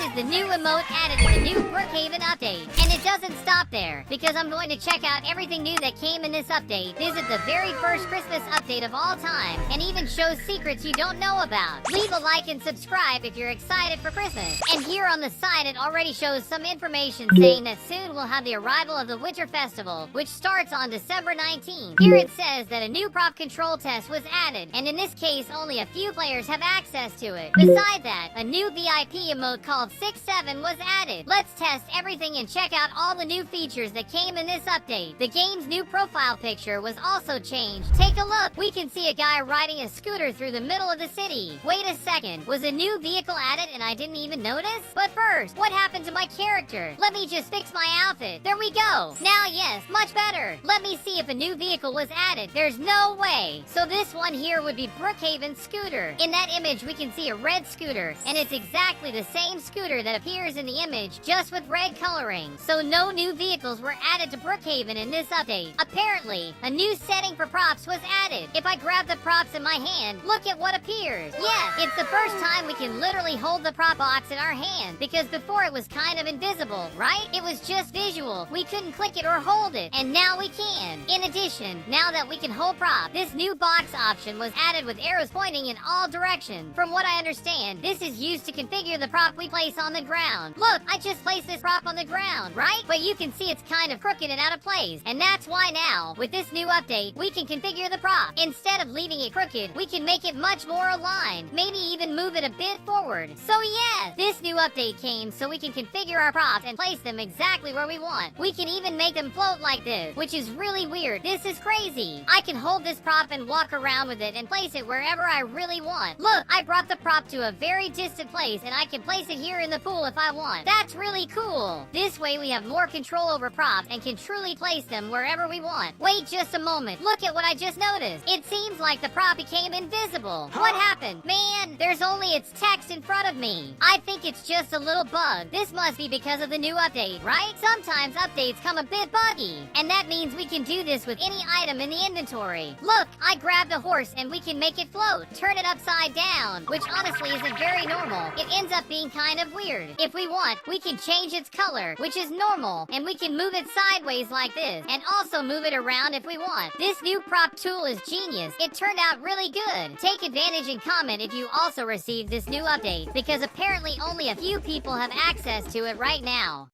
is the new emote added to the new Brookhaven update. And it doesn't stop there, because I'm going to check out everything new that came in this update, visit the very first Christmas update of all time, and even show secrets you don't know about. Leave a like and subscribe if you're excited for Christmas. And here on the side it already shows some information saying that soon we'll have the arrival of the Winter Festival, which starts on December 19th. Here it says that a new prop control test was added, and in this case only a few players have access to it. Besides that, a new VIP emote called 6-7 was added. Let's test everything and check out all the new features that came in this update. The game's new profile picture was also changed. Take a look. We can see a guy riding a scooter through the middle of the city. Wait a second. Was a new vehicle added and I didn't even notice? But first, what happened to my character? Let me just fix my outfit. There we go. Now, yes, much better. Let me see if a new vehicle was added. There's no way. So this one here would be Brookhaven Scooter. In that image, we can see a red scooter, and it's exactly the same scooter that appears in the image, just with red coloring. So no new vehicles were added to Brookhaven in this update. Apparently, a new setting for props was added. If I grab the props in my hand, look at what appears. Yeah, it's the first time we can literally hold the prop box in our hand, because before it was kind of invisible, right? It was just visual. We couldn't click it or hold it, and now we can. In addition, now that we can hold prop, this new box option was added with arrows pointing in all directions. From what I understand, this is used to configure the prop we place on the ground. Look, I just placed this prop on the ground, right? But you can see it's kind of crooked and out of place, and that's why now, with this new update, we can configure the prop. Instead of leaving it crooked, we can make it much more aligned, maybe even move it a bit forward. So yeah, this new update came so we can configure our props and place them exactly where we want. We can even make them float like this, which is really weird. This is crazy. I can hold this prop and walk around with it and place it wherever I really want. Look, I brought the prop to a very distant place and I can place it here in the pool if I want. That's really cool. This way we have more control over props and can truly place them wherever we want. Wait just a moment. Look at what I just noticed. It seems like the prop became invisible. What happened? Man, there's only its text in front of me. I think it's just a little bug. This must be because of the new update, right? Sometimes updates come a bit buggy, and that means we can do this with any item in the inventory. Look, I grabbed a horse and we can make it float. Turn it upside down, which honestly isn't very normal. It ends up being kind of weird. If we want, we can change its color, which is normal, and we can move it sideways like this, and also move it around if we want. This new prop tool is genius. It turned out really good. Take advantage and comment if you also received this new update, because apparently only a few people have access to it right now.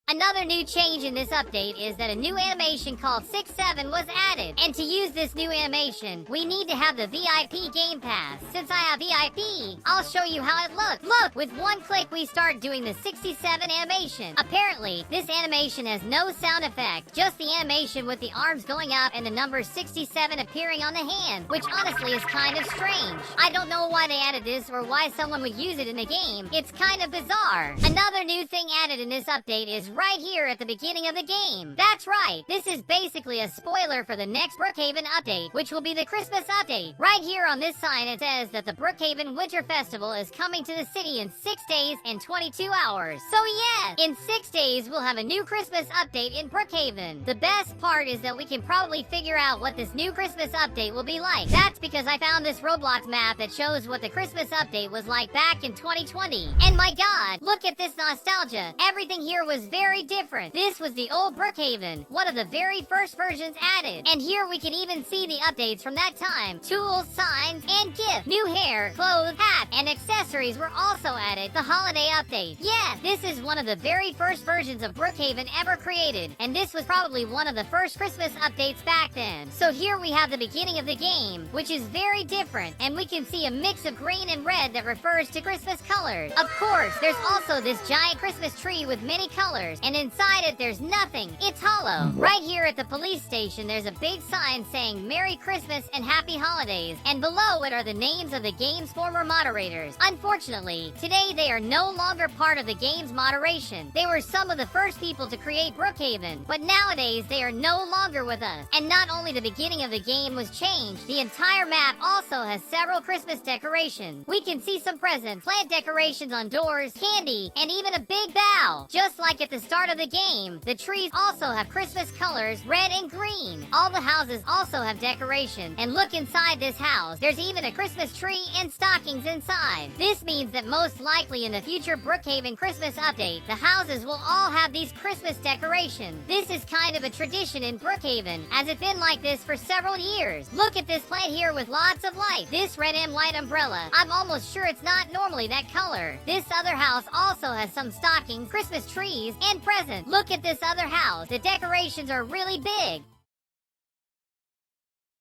Another new change in this update is that a new animation called 6-7 was added. And to use this new animation, we need to have the VIP Game Pass. Since I have VIP, I'll show you how it looks. Look, with one click we start doing the 67 animation. Apparently, this animation has no sound effect, just the animation with the arms going up and the number 67 appearing on the hand, which honestly is kind of strange. I don't know why they added this or why someone would use it in the game. It's kind of bizarre. Another new thing added in this update is right here at the beginning of the game. That's right, this is basically a spoiler for the next Brookhaven update, which will be the Christmas update. Right here on this sign it says that the Brookhaven Winter Festival is coming to the city in 6 days and 22 hours. So yeah, in 6 days we'll have a new Christmas update in Brookhaven. The best part is that we can probably figure out what this new Christmas update will be like. That's because I found this Roblox map that shows what the Christmas update was like back in 2020. And my god, look at this nostalgia. Everything here was very different. This was the old Brookhaven, one of the very first versions added. And here we can even see the updates from that time. Tools, signs, and gifts. New hair, clothes, hat, and accessories were also added. The holiday update. Yeah, this is one of the very first versions of Brookhaven ever created. And this was probably one of the first Christmas updates back then. So here we have the beginning of the game, which is very different. And we can see a mix of green and red that refers to Christmas colors. Of course, there's also this giant Christmas tree with many colors. And inside it, there's nothing. It's hollow. Right here at the police station, there's a big sign saying Merry Christmas and Happy Holidays, and below it are the names of the game's former moderators. Unfortunately, today they are no longer part of the game's moderation. They were some of the first people to create Brookhaven, but nowadays they are no longer with us. And not only the beginning of the game was changed, the entire map also has several Christmas decorations. We can see some presents, plant decorations on doors, candy, and even a big bow, just like at the start of the game. The trees also have Christmas colors, red and green. All the houses also have decoration. And look inside this house. There's even a Christmas tree and stockings inside. This means that most likely in the future Brookhaven Christmas update, the houses will all have these Christmas decorations. This is kind of a tradition in Brookhaven, as it's been like this for several years. Look at this plant here with lots of light. This red M light umbrella, I'm almost sure it's not normally that color. This other house also has some stockings, Christmas trees, and presents. Look at this other house. The decorations are really big.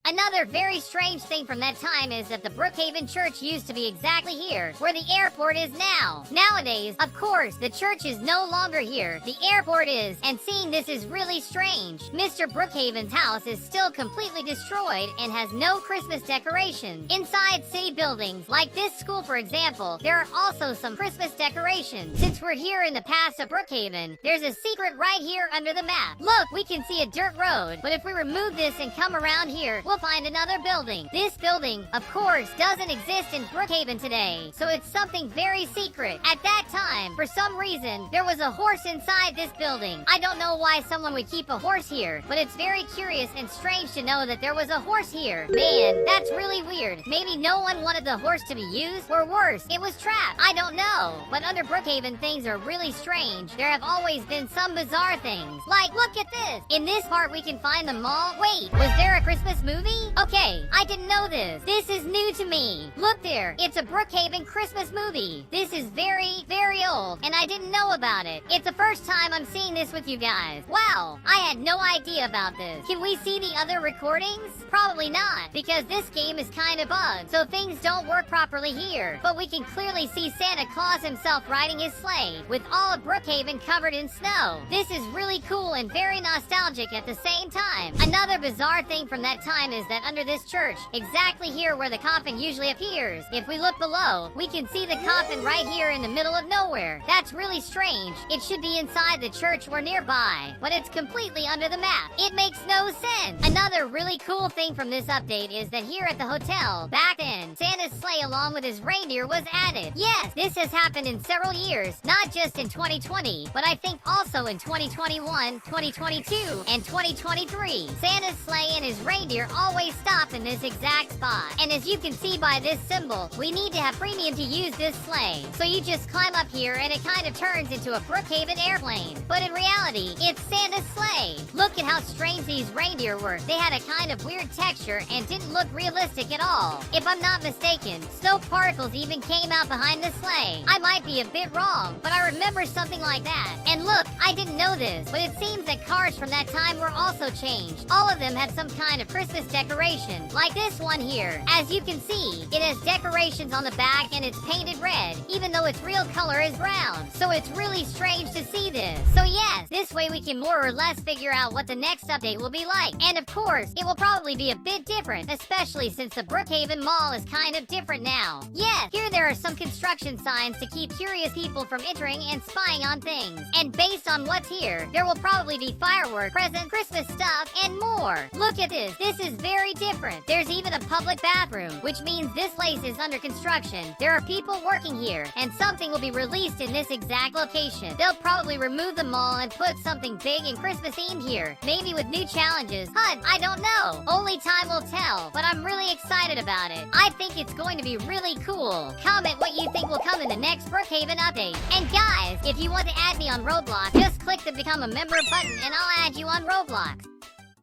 Another very strange thing from that time is that the Brookhaven Church used to be exactly here, where the airport is now. Nowadays, of course, the church is no longer here. The airport is, and seeing this is really strange. Mr. Brookhaven's house is still completely destroyed and has no Christmas decorations. Inside city buildings, like this school for example, there are also some Christmas decorations. Since we're here in the past of Brookhaven, there's a secret right here under the map. Look, we can see a dirt road, but if we remove this and come around here, we'll find another building. This building, of course, doesn't exist in Brookhaven today, so it's something very secret. At that time, for some reason, there was a horse inside this building. I don't know why someone would keep a horse here, but it's very curious and strange to know that there was a horse here. Man, that's really weird. Maybe no one wanted the horse to be used, or worse, it was trapped. I don't know. But under Brookhaven, things are really strange. There have always been some bizarre things. Like, look at this. In this part, we can find the mall. Wait, was there a Christmas movie? Okay, I didn't know this. This is new to me. Look there, it's a Brookhaven Christmas movie. This is very, very old, and I didn't know about it. It's the first time I'm seeing this with you guys. Wow, I had no idea about this. Can we see the other recordings? Probably not, because this game is kind of bugged, so things don't work properly here. But we can clearly see Santa Claus himself riding his sleigh, with all of Brookhaven covered in snow. This is really cool and very nostalgic at the same time. Another bizarre thing from that time is that under this church, exactly here where the coffin usually appears, if we look below, we can see the coffin right here in the middle of nowhere. That's really strange. It should be inside the church or nearby, but it's completely under the map. It makes no sense. Another really cool thing from this update is that here at the hotel, back then, Santa's sleigh along with his reindeer was added. Yes, this has happened in several years, not just in 2020, but I think also in 2021, 2022, and 2023. Santa's sleigh and his reindeer always stop in this exact spot. And as you can see by this symbol, we need to have premium to use this sleigh. So you just climb up here and it kind of turns into a Brookhaven airplane. But in reality, it's Santa's sleigh. Look at how strange these reindeer were. They had a kind of weird texture and didn't look realistic at all. If I'm not mistaken, snow particles even came out behind the sleigh. I might be a bit wrong, but I remember something like that. And look, I didn't know this, but it seems that cars from that time were also changed. All of them had some kind of Christmas decoration, like this one here. As you can see, it has decorations on the back and it's painted red, even though its real color is brown. So it's really strange to see this. So yes, this way we can more or less figure out what the next update will be like. And of course, it will probably be a bit different, especially since the Brookhaven Mall is kind of different now. Yes, here there are some construction signs to keep curious people from entering and spying on things. And based on what's here, there will probably be fireworks, presents, Christmas stuff, and more. Look at this. This is very different. There's even a public bathroom, which means this place is under construction. There are people working here, and something will be released in this exact location. They'll probably remove the mall and put something big and Christmas themed here, maybe with new challenges. I don't know. Only time will tell, but I'm really excited about it. I think it's going to be really cool. Comment what you think will come in the next Brookhaven update. And guys, if you want to add me on Roblox, just click the Become a Member button and I'll add you on Roblox.